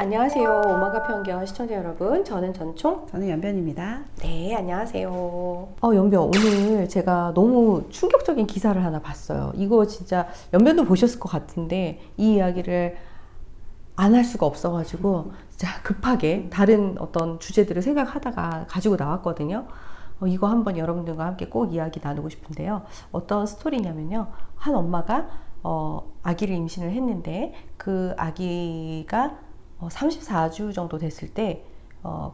안녕하세요. 오마가 편견 시청자 여러분. 저는 전총. 저는 연변입니다. 네, 안녕하세요. 연변, 오늘 제가 너무 충격적인 기사를 하나 봤어요. 이거 진짜 연변도 보셨을 것 같은데 이 이야기를 안 할 수가 없어가지고 진짜 급하게 다른 어떤 주제들을 생각하다가 가지고 나왔거든요. 이거 한번 여러분들과 함께 꼭 이야기 나누고 싶은데요. 어떤 스토리냐면요. 한 엄마가 아기를 임신을 했는데 그 아기가 34주 정도 됐을 때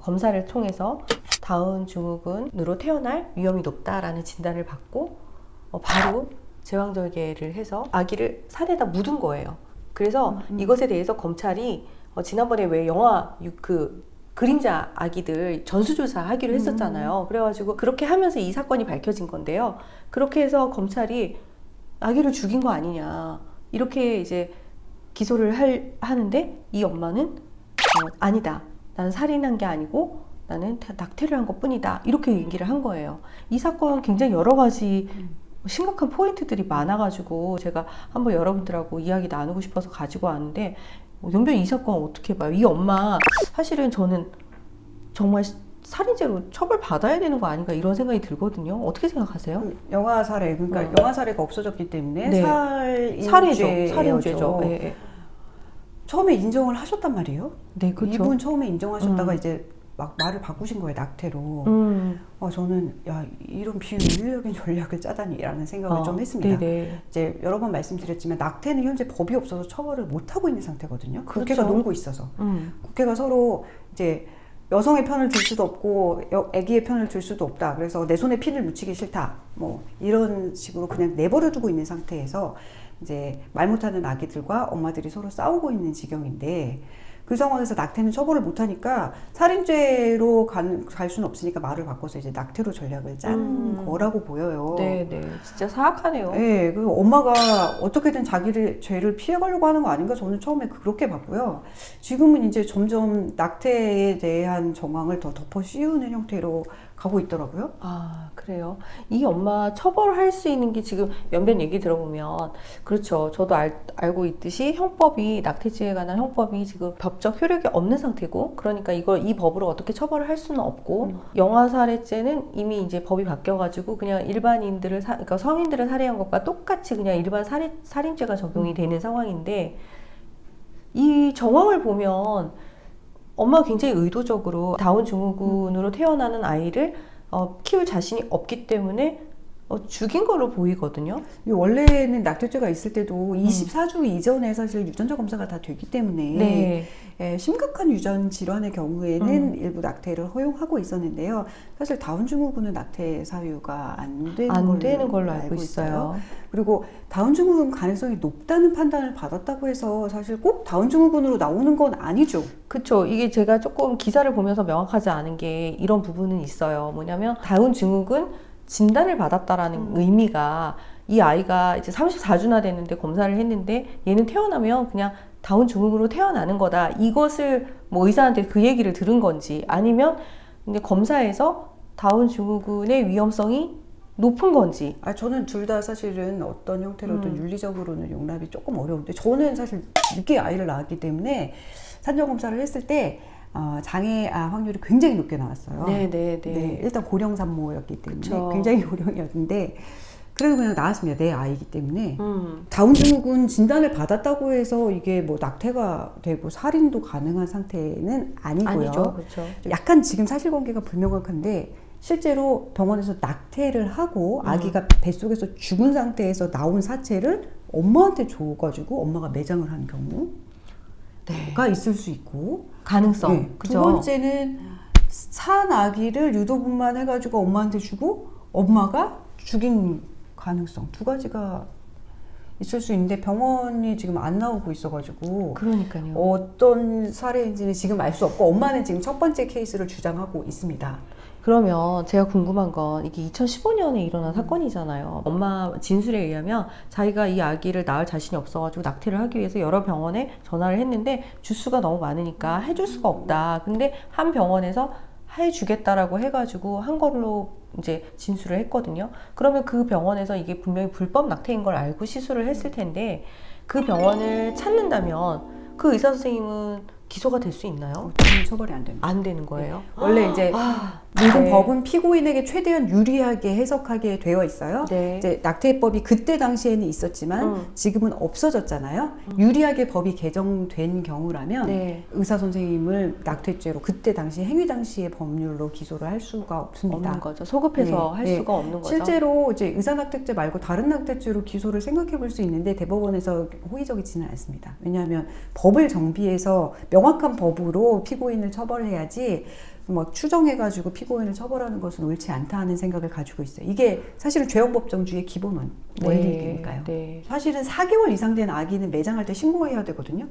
검사를 통해서 다운 증후군으로 태어날 위험이 높다라는 진단을 받고 바로 제왕절개를 해서 아기를 산에다 묻은 거예요. 그래서 이것에 대해서 검찰이 지난번에 왜 영화 그림자 아기들 전수조사 하기로 했었잖아요. 그래가지고 그렇게 하면서 이 사건이 밝혀진 건데요. 그렇게 해서 검찰이 아기를 죽인 거 아니냐 이렇게 이제 기소를 하는데 이 엄마는 아니다. 나는 살인한 게 아니고 나는 낙태를 한 것뿐이다. 이렇게 얘기를 한 거예요. 이 사건 굉장히 여러 가지 심각한 포인트들이 많아가지고 제가 한번 여러분들하고 이야기 나누고 싶어서 가지고 왔는데 연변 이 사건 어떻게 봐요? 이 엄마 사실은 저는 정말 살인죄로 처벌받아야 되는 거 아닌가 이런 생각이 들거든요. 어떻게 생각하세요? 영아 살해, 그러니까 영아 살해가 없어졌기 때문에 네. 살인죄죠. 네, 네. 처음에 인정을 하셨단 말이에요. 네, 그렇죠. 이분 처음에 인정하셨다가 이제 막 말을 바꾸신 거예요, 낙태로. 저는 이런 비윤리적인 전략을 짜다니라는 생각을 좀 했습니다. 네네. 이제 여러 번 말씀드렸지만 낙태는 현재 법이 없어서 처벌을 못 하고 있는 상태거든요. 그렇죠. 국회가 놀고 있어서 국회가 서로 이제 여성의 편을 들 수도 없고 아기의 편을 들 수도 없다. 그래서 내 손에 피를 묻히기 싫다. 뭐 이런 식으로 그냥 내버려 두고 있는 상태에서 이제 말 못하는 아기들과 엄마들이 서로 싸우고 있는 지경인데 그 상황에서 낙태는 처벌을 못하니까 살인죄로 갈 수는 없으니까 말을 바꿔서 이제 낙태로 전략을 짠 거라고 보여요. 네네. 진짜 사악하네요. 네, 그 엄마가 어떻게든 자기를 죄를 피해가려고 하는 거 아닌가 저는 처음에 그렇게 봤고요. 지금은 이제 점점 낙태에 대한 정황을 더 덮어 씌우는 형태로 가고 있더라고요. 아, 그래요. 이 엄마 처벌할 수 있는 게 지금 연변 얘기 들어보면 그렇죠. 저도 알고 있듯이 형법이 낙태죄에 관한 형법이 지금 법적 효력이 없는 상태고 그러니까 이 법으로 어떻게 처벌을 할 수는 없고 영아살해죄는 이미 이제 법이 바뀌어가지고 그냥 일반인들을 그러니까 성인들을 살해한 것과 똑같이 그냥 일반 살인죄가 적용이 되는 상황인데 이 정황을 보면 엄마가 굉장히 의도적으로 다운 증후군으로 태어나는 아이를 키울 자신이 없기 때문에 죽인 걸로 보이거든요. 원래는 낙태죄가 있을 때도 24주 이전에 사실 유전자 검사가 다 되기 때문에 네. 심각한 유전 질환의 경우에는 일부 낙태를 허용하고 있었는데요. 사실 다운 증후군은 낙태 사유가 안 되는 걸로 알고 있어요. 그리고 다운 증후군 가능성이 높다는 판단을 받았다고 해서 사실 꼭 다운 증후군으로 나오는 건 아니죠. 그렇죠. 이게 제가 조금 기사를 보면서 명확하지 않은 게 이런 부분은 있어요. 뭐냐면 다운 증후군 진단을 받았다라는 의미가 이 아이가 이제 34주나 됐는데 검사를 했는데 얘는 태어나면 그냥 다운 증후군으로 태어나는 거다. 이것을 뭐 의사한테 그 얘기를 들은 건지 아니면 근데 검사에서 다운 증후군의 위험성이 높은 건지. 저는 둘 다 사실은 어떤 형태로든 윤리적으로는 용납이 조금 어려운데 저는 사실 늦게 아이를 낳았기 때문에 산정 검사를 했을 때 장애 확률이 굉장히 높게 나왔어요. 네, 일단 고령 산모였기 때문에 그쵸. 굉장히 고령이었는데 그래도 그냥 나왔습니다. 내 아이기 때문에 다운 증후군 진단을 받았다고 해서 이게 뭐 낙태가 되고 살인도 가능한 상태는 아니고요. 아니죠, 그렇죠. 약간 지금 사실관계가 불명확한데 실제로 병원에서 낙태를 하고 아기가 뱃속에서 죽은 상태에서 나온 사체를 엄마한테 줘가지고 엄마가 매장을 하는 경우가 있을 수 있고 가능성. 네. 그죠? 두 번째는 산 아기를 유도분만 해가지고 엄마한테 주고 엄마가 죽인 가능성 두 가지가 있을 수 있는데 병원이 지금 안 나오고 있어가지고 그러니까요. 어떤 사례인지는 지금 알 수 없고 엄마는 지금 첫 번째 케이스를 주장하고 있습니다. 그러면 제가 궁금한 건 이게 2015년에 일어난 사건이잖아요. 엄마 진술에 의하면 자기가 이 아기를 낳을 자신이 없어가지고 낙태를 하기 위해서 여러 병원에 전화를 했는데 주수가 너무 많으니까 해줄 수가 없다. 근데 한 병원에서 해주겠다라고 해가지고 한 걸로 이제 진술을 했거든요. 그러면 그 병원에서 이게 분명히 불법 낙태인 걸 알고 시술을 했을 텐데 그 병원을 찾는다면 그 의사 선생님은 기소가 될 수 있나요? 당연히 처벌이 안 됩니다. 안 되는 거예요? 원래 이제 모든 네. 법은 피고인에게 최대한 유리하게 해석하게 되어 있어요. 네. 이제 낙태법이 그때 당시에는 있었지만 지금은 없어졌잖아요. 유리하게 법이 개정된 경우라면 네. 의사 선생님을 낙태죄로 그때 당시 행위 당시의 법률로 기소를 할 수가 없습니다. 없는 거죠. 소급해서 네, 할 네. 수가 없는 거죠. 실제로 이제 의사 낙태죄 말고 다른 낙태죄로 기소를 생각해 볼 수 있는데 대법원에서 호의적이지는 않습니다. 왜냐하면 법을 정비해서 명확한 법으로 피고인을 처벌해야지 막 추정해가지고 피고인을 처벌하는 것은 옳지 않다 하는 생각을 가지고 있어요. 이게 사실은 죄형법정주의 기본 원리니까요. 네. 사실은 4개월 이상 된 아기는 매장할 때 신고해야 되거든요.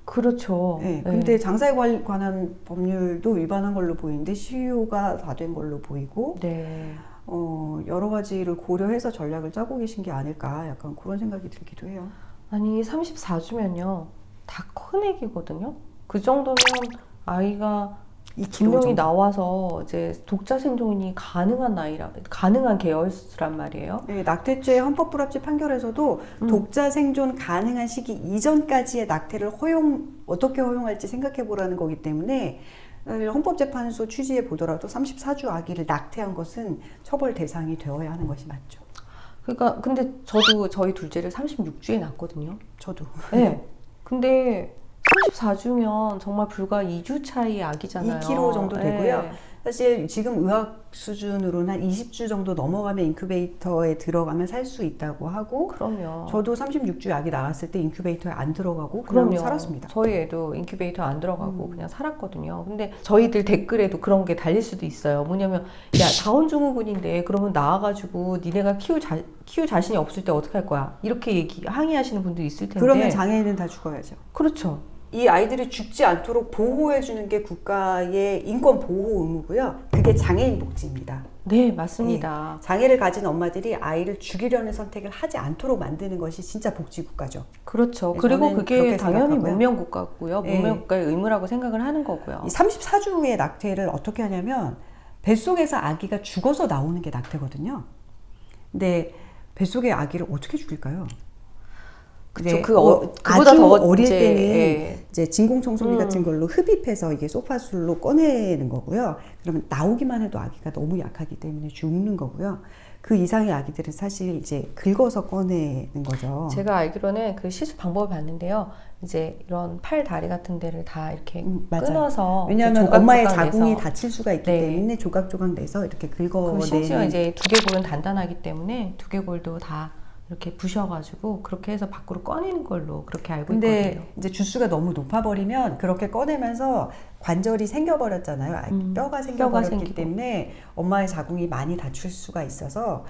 그렇죠. 네, 네. 근데 장사에 관한 법률도 위반한 걸로 보이는데 시효가 다 된 걸로 보이고 네. 여러 가지를 고려해서 전략을 짜고 계신 게 아닐까 약간 그런 생각이 들기도 해요. 아니 34주면요 다 큰 애기거든요. 그 정도면 아이가 2kg 분명히 정도. 나와서 이제 독자 생존이 가능한 계열수란 말이에요. 네, 낙태죄 헌법불합치 판결에서도 독자 생존 가능한 시기 이전까지의 낙태를 어떻게 허용할지 생각해 보라는 거기 때문에 헌법재판소 취지에 보더라도 34주 아기를 낙태한 것은 처벌 대상이 되어야 하는 것이 맞죠. 그러니까 근데 저도 저희 둘째를 36주에 낳았거든요. 저도. 네. 근데 34주면 정말 불과 2주 차이 아기잖아요. 2kg 정도 되고요. 네. 사실 지금 의학 수준으로는 한 20주 정도 넘어가면 인큐베이터에 들어가면 살 수 있다고 하고 그럼요. 저도 36주 아기 나왔을 때 인큐베이터에 안 들어가고 그냥 그럼요. 살았습니다. 저희 애도 인큐베이터 안 들어가고 그냥 살았거든요. 근데 저희들 댓글에도 그런 게 달릴 수도 있어요. 뭐냐면 야 다운 증후군인데 그러면 나와가지고 니네가 키울 자신이 없을 때 어떻게 할 거야? 이렇게 항의하시는 분도 있을 텐데. 그러면 장애인은 다 죽어야죠. 그렇죠. 이 아이들이 죽지 않도록 보호해주는 게 국가의 인권 보호 의무고요. 그게 장애인 복지입니다. 네, 맞습니다. 네. 장애를 가진 엄마들이 아이를 죽이려는 선택을 하지 않도록 만드는 것이 진짜 복지국가죠. 그렇죠. 네, 그리고 저는 그게 그렇게 당연히 생각하고요. 문명국가고요. 네. 문명국가의 의무라고 생각을 하는 거고요. 이 34주의 낙태를 어떻게 하냐면 뱃속에서 아기가 죽어서 나오는 게 낙태거든요. 근데 뱃속의 아기를 어떻게 죽일까요? 그쵸. 그보다 아주 더 어릴 이제, 때는 예. 이제 진공청소기 같은 걸로 흡입해서 이게 소파술로 꺼내는 거고요. 그러면 나오기만 해도 아기가 너무 약하기 때문에 죽는 거고요. 그 이상의 아기들은 사실 이제 긁어서 꺼내는 거죠. 제가 알기로는 그 시술 방법을 봤는데요. 이제 이런 팔, 다리 같은 데를 다 이렇게 맞아요. 끊어서 왜냐하면 조각 엄마의 조각 자궁이 내서. 다칠 수가 있기 네. 때문에 조각조각 내서 이렇게 그리고 심지어 긁어내는. 이제 두개골은 단단하기 때문에 두개골도 다 이렇게 부셔가지고 그렇게 해서 밖으로 꺼내는 걸로 그렇게 알고 근데 있거든요. 이제 주수가 너무 높아버리면 그렇게 꺼내면서 관절이 생겨버렸잖아요. 뼈가 생겨버렸기 생기고. 때문에 엄마의 자궁이 많이 다칠 수가 있어서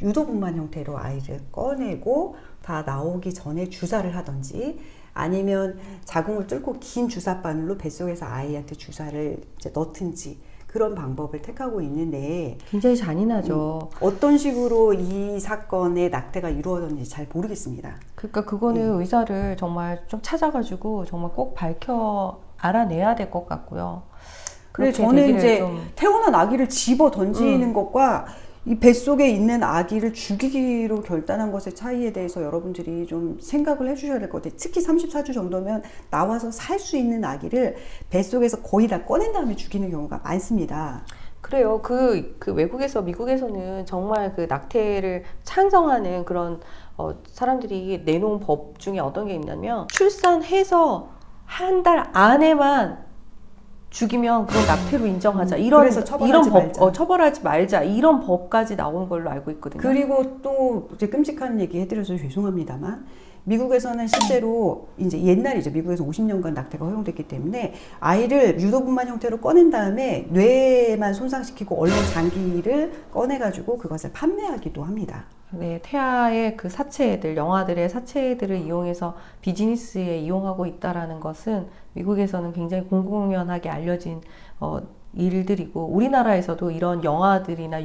유도분만 형태로 아이를 꺼내고 다 나오기 전에 주사를 하든지 아니면 자궁을 뚫고 긴 주사바늘로 뱃속에서 아이한테 주사를 이제 넣든지 그런 방법을 택하고 있는데 굉장히 잔인하죠. 어떤 식으로 이 사건의 낙태가 이루어졌는지 잘 모르겠습니다. 그러니까 그거는 의사를 정말 좀 찾아가지고 정말 꼭 알아내야 될 것 같고요. 근데 그렇게 저는 되기를 이제 좀 태어난 아기를 집어 던지는 것과 이 뱃속에 있는 아기를 죽이기로 결단한 것의 차이에 대해서 여러분들이 좀 생각을 해주셔야 될 것 같아요. 특히 34주 정도면 나와서 살 수 있는 아기를 뱃속에서 거의 다 꺼낸 다음에 죽이는 경우가 많습니다. 그래요. 그 외국에서 미국에서는 정말 그 낙태를 찬성하는 그런 사람들이 내놓은 법 중에 어떤 게 있냐면 출산해서 한 달 안에만 죽이면 그건 낙태로 인정하자. 그래서 처벌하지 말자. 처벌하지 말자. 이런 법까지 나온 걸로 알고 있거든요. 그리고 또 이제 끔찍한 얘기 해드려서 죄송합니다만 미국에서는 실제로 이제 옛날이죠. 미국에서 50년간 낙태가 허용됐기 때문에 아이를 유도분만 형태로 꺼낸 다음에 뇌만 손상시키고 얼른 장기를 꺼내가지고 그것을 판매하기도 합니다. 네, 태아의 그 사체애들, 영아들의 사체애들을 이용해서 비즈니스에 이용하고 있다라는 것은 미국에서는 굉장히 공공연하게 알려진 일들이고 우리나라에서도 이런 영아들이나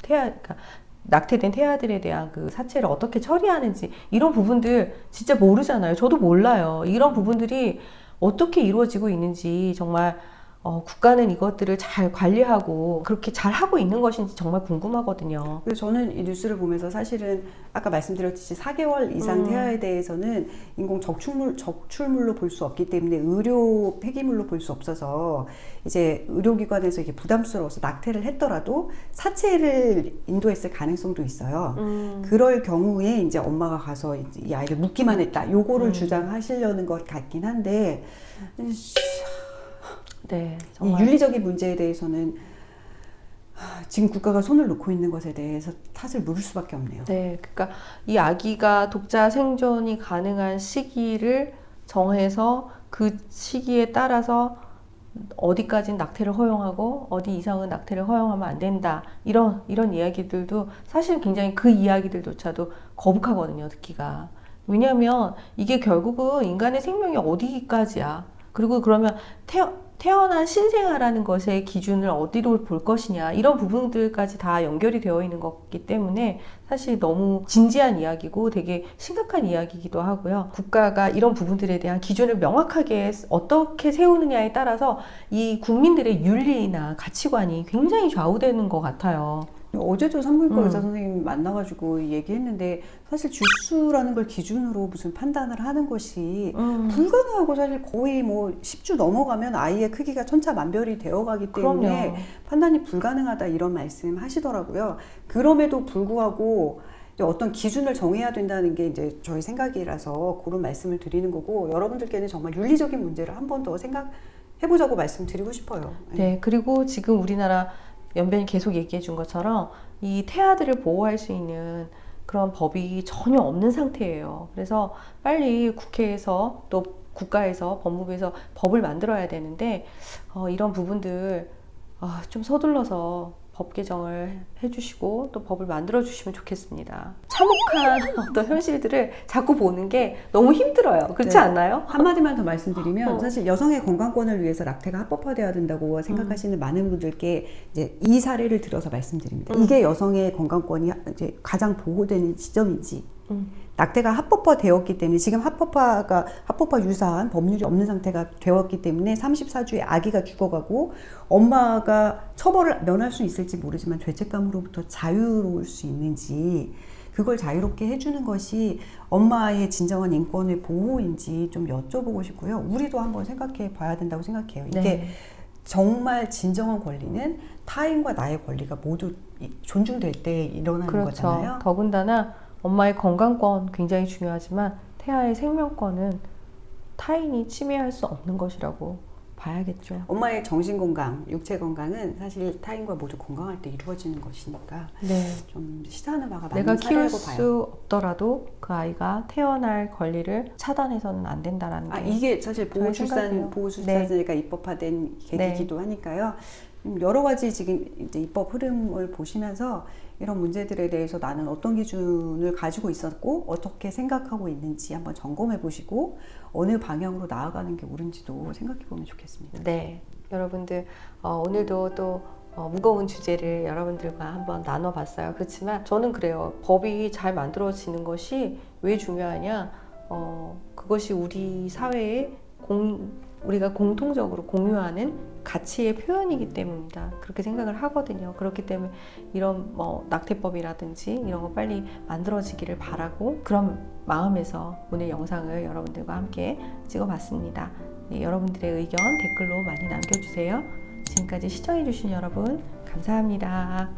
그러니까 낙태된 태아들에 대한 그 사체를 어떻게 처리하는지 이런 부분들 진짜 모르잖아요. 저도 몰라요. 이런 부분들이 어떻게 이루어지고 있는지 정말 국가는 이것들을 잘 관리하고 그렇게 잘 하고 있는 것인지 정말 궁금하거든요. 그래서 저는 이 뉴스를 보면서 사실은 아까 말씀드렸듯이 4개월 이상 태아에 대해서는 인공 적출물로 볼 수 없기 때문에 의료 폐기물로 볼 수 없어서 이제 의료기관에서 이게 부담스러워서 낙태를 했더라도 사체를 인도했을 가능성도 있어요. 그럴 경우에 이제 엄마가 가서 이 아이를 묻기만 했다. 요거를 주장하시려는 것 같긴 한데 네, 이 정말. 윤리적인 문제에 대해서는 지금 국가가 손을 놓고 있는 것에 대해서 탓을 물을 수밖에 없네요. 네, 그러니까 이 아기가 독자 생존이 가능한 시기를 정해서 그 시기에 따라서 어디까지는 낙태를 허용하고 어디 이상은 낙태를 허용하면 안 된다. 이런 이야기들도 사실 굉장히 그 이야기들조차도 거북하거든요, 듣기가. 왜냐하면 이게 결국은 인간의 생명이 어디까지야. 그리고 그러면 태어난 신생아라는 것의 기준을 어디로 볼 것이냐 이런 부분들까지 다 연결이 되어 있는 거기 때문에 사실 너무 진지한 이야기고 되게 심각한 이야기이기도 하고요. 국가가 이런 부분들에 대한 기준을 명확하게 어떻게 세우느냐에 따라서 이 국민들의 윤리나 가치관이 굉장히 좌우되는 것 같아요. 어제도 산부인과 의사 선생님 만나가지고 얘기했는데 사실 주수라는 걸 기준으로 무슨 판단을 하는 것이 불가능하고 사실 거의 뭐 10주 넘어가면 아이의 크기가 천차만별이 되어가기 때문에 그럼요. 판단이 불가능하다 이런 말씀 하시더라고요. 그럼에도 불구하고 이제 어떤 기준을 정해야 된다는 게 이제 저희 생각이라서 그런 말씀을 드리는 거고 여러분들께는 정말 윤리적인 문제를 한 번 더 생각해보자고 말씀드리고 싶어요. 네, 그리고 지금 우리나라 연변이 계속 얘기해 준 것처럼 이 태아들을 보호할 수 있는 그런 법이 전혀 없는 상태예요. 그래서 빨리 국회에서 또 국가에서 법무부에서 법을 만들어야 되는데 이런 부분들 좀 서둘러서 법 개정을 해주시고 또 법을 만들어 주시면 좋겠습니다. 참혹한 어떤 현실들을 자꾸 보는 게 너무 힘들어요. 그렇지 네. 않나요? 한마디만 더 말씀드리면 사실 여성의 건강권을 위해서 낙태가 합법화돼야 된다고 생각하시는 많은 분들께 이제 이 사례를 들어서 말씀드립니다. 이게 여성의 건강권이 이제 가장 보호되는 지점인지 낙태가 합법화되었기 때문에 지금 합법화 유사한 법률이 없는 상태가 되었기 때문에 34주에 아기가 죽어가고 엄마가 처벌을 면할 수 있을지 모르지만 죄책감으로부터 자유로울 수 있는지 그걸 자유롭게 해주는 것이 엄마의 진정한 인권의 보호인지 좀 여쭤보고 싶고요. 우리도 한번 생각해 봐야 된다고 생각해요. 이게 네. 정말 진정한 권리는 타인과 나의 권리가 모두 존중될 때 일어나는 그렇죠. 거잖아요. 더군다나 엄마의 건강권 굉장히 중요하지만 태아의 생명권은 타인이 침해할 수 없는 것이라고 봐야겠죠. 엄마의 정신 건강, 육체 건강은 사실 타인과 모두 건강할 때 이루어지는 것이니까 네. 좀 시사하는 바가 많은 내가 키울 사례라고 봐요. 수 없더라도 그 아이가 태어날 권리를 차단해서는 안 된다라는 게 이게 사실 저의 생각이에요. 보호출산제가 입법화된 계기이기도 하니까요. 여러 가지 지금 이제 입법 흐름을 보시면서 이런 문제들에 대해서 나는 어떤 기준을 가지고 있었고 어떻게 생각하고 있는지 한번 점검해 보시고 어느 방향으로 나아가는 게 옳은지도 생각해 보면 좋겠습니다. 네, 여러분들 오늘도 또 무거운 주제를 여러분들과 한번 나눠봤어요. 그렇지만 저는 그래요. 법이 잘 만들어지는 것이 왜 중요하냐? 그것이 우리 사회에 우리가 공통적으로 공유하는 가치의 표현이기 때문이다. 그렇게 생각을 하거든요. 그렇기 때문에 이런 낙태법이라든지 이런 거 빨리 만들어지기를 바라고 그런 마음에서 오늘 영상을 여러분들과 함께 찍어봤습니다. 네, 여러분들의 의견 댓글로 많이 남겨주세요. 지금까지 시청해주신 여러분 감사합니다.